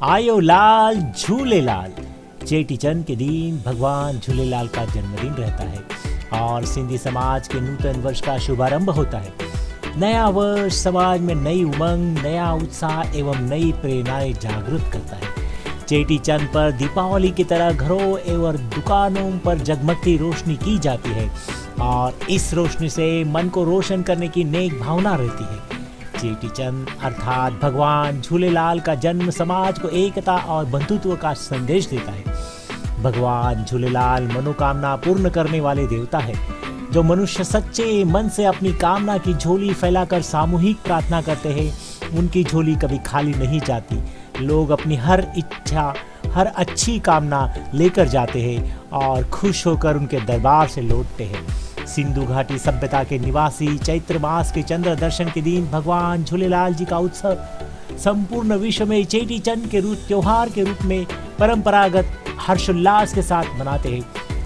आयो लाल झूलेलाल। चेटीचंड के दिन भगवान झूलेलाल का जन्मदिन रहता है और सिंधी समाज के नूतन वर्ष का शुभारंभ होता है। नया वर्ष समाज में नई उमंग, नया उत्साह एवं नई प्रेरणाएं जागृत करता है। चेटीचंद पर दीपावली की तरह घरों एवं दुकानों पर जगमगती रोशनी की जाती है और इस रोशनी से मन को रोशन करने की नेक भावना रहती है। चेटीचंद अर्थात भगवान झूलेलाल का जन्म समाज को एकता और बंधुत्व का संदेश देता है। भगवान झूलेलाल मनोकामना पूर्ण करने वाले देवता है। जो मनुष्य सच्चे मन से अपनी कामना की झोली फैलाकर सामूहिक प्रार्थना करते हैं, उनकी झोली कभी खाली नहीं जाती। लोग अपनी हर इच्छा, हर अच्छी कामना लेकर जाते हैं और खुश होकर उनके दरबार से लौटते हैं। सिंधु घाटी सभ्यता के निवासी चैत्र मास के चंद्र दर्शन के दिन भगवान झूलेलाल जी का उत्सव संपूर्ण विश्व में चेटीचंड के त्योहार के रूप में परंपरागत हर्षोल्लास के साथ मनाते हैं।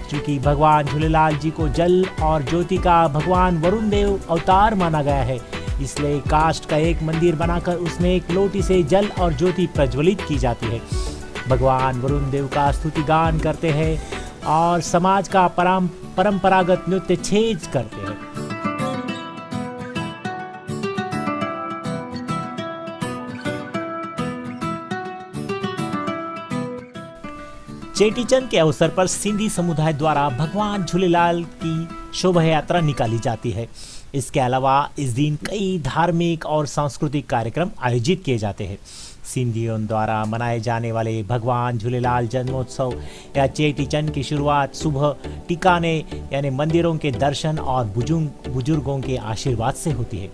क्योंकि भगवान झूलेलाल जी को जल और ज्योति का भगवान वरुण देव अवतार माना गया है, इसलिए काष्ठ का एक मंदिर बनाकर उसमें एक लोटी से जल और ज्योति प्रज्वलित की जाती है। भगवान वरुण देव का स्तुति गान करते हैं और समाज का परंपरागत नृत्य छेज करते हैं। चेटीचंड के अवसर पर सिंधी समुदाय द्वारा भगवान झूलेलाल की शोभा यात्रा निकाली जाती है। इसके अलावा इस दिन कई धार्मिक और सांस्कृतिक कार्यक्रम आयोजित किए जाते हैं। सिंधियों द्वारा मनाए जाने वाले भगवान झूलेलाल जन्मोत्सव या चेटीचंड की शुरुआत सुबह टिकाने यानी मंदिरों के दर्शन और बुजुर्गों के आशीर्वाद से होती है।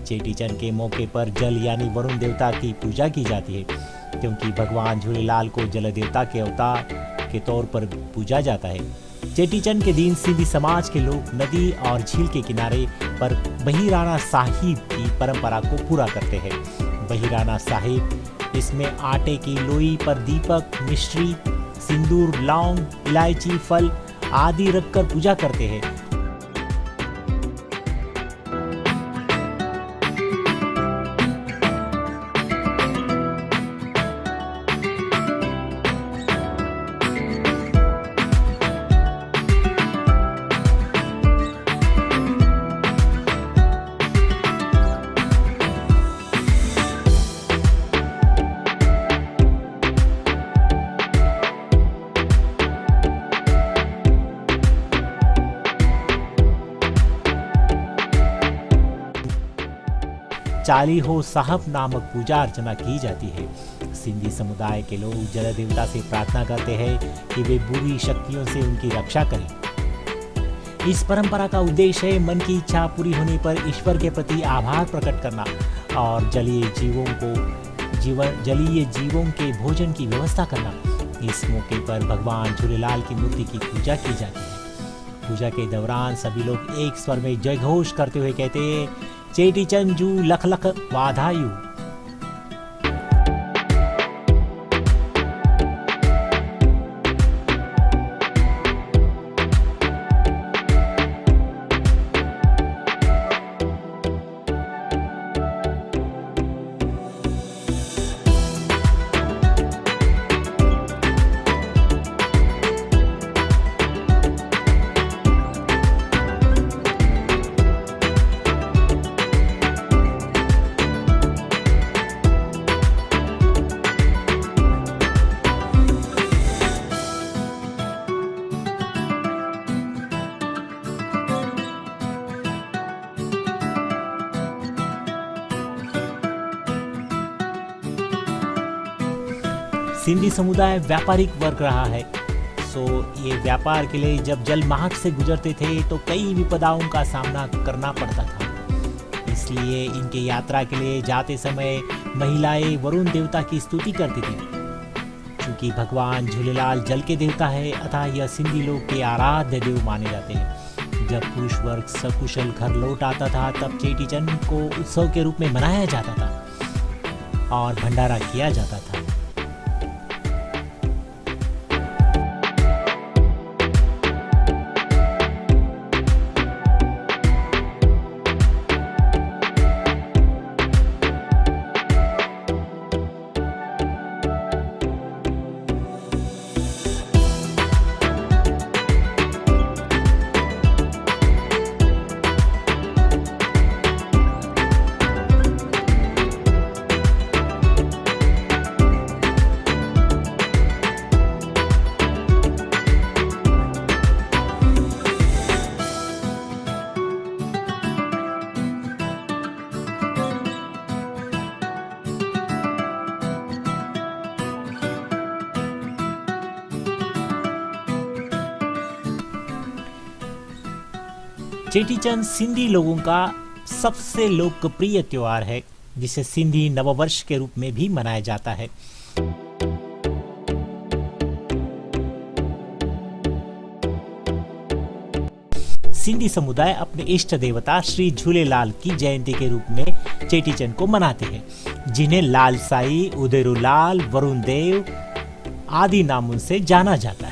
चेटीचंड के मौके पर जल यानी वरुण देवता की पूजा की जाती है, क्योंकि भगवान झूलेलाल को जल देवता के अवतार के तौर पर पूजा जाता है। चेटीचंड के दिन सिंधी समाज के लोग नदी और झील के किनारे पर बहिराना साहिब की परंपरा को पूरा करते हैं। बहिराना साहिब, इसमें आटे की लोई पर दीपक, मिश्री, सिंदूर, लौंग, इलायची, फल आदि रखकर पूजा करते हैं। चालीहो साहब नामक पूजा अर्चना की जाती है। सिंधी समुदाय के लोग जल देवता से प्रार्थना करते हैं कि वे बुरी शक्तियों से उनकी रक्षा करें। इस परंपरा का उद्देश्य है मन की इच्छा पूरी होने पर ईश्वर के प्रति आभार प्रकट करना और जलीय जीवों के भोजन की व्यवस्था करना। इस मौके पर भगवान झूलेलाल की मूर्ति की पूजा की जाती है। पूजा के दौरान सभी लोग एक स्वर में जय घोष करते हुए कहते हैं, चेटीचंड जू लख लख वाधायू। सिंधी समुदाय व्यापारिक वर्ग रहा है, ये व्यापार के लिए जब जल मार्ग से गुजरते थे तो कई विपदाओं का सामना करना पड़ता था। इसलिए इनके यात्रा के लिए जाते समय महिलाएं वरुण देवता की स्तुति करती थी। क्योंकि भगवान झूलेलाल जल के देवता है, अतः यह सिंधी लोग के आराध्य देव माने जाते हैं। जब पुरुष वर्ग सकुशल घर लौट आता था, तब चेटीचंड को उत्सव के रूप में मनाया जाता था और भंडारा किया जाता था। चेटीचंड सिंधी लोगों का सबसे लोकप्रिय त्योहार है, जिसे सिंधी नववर्ष के रूप में भी मनाया जाता है। सिंधी समुदाय अपने इष्ट देवता श्री झूलेलाल की जयंती के रूप में चेटीचंड को मनाते हैं, जिन्हें लाल साई, उदेरूलाल, वरुण देव आदि नामों से जाना जाता है।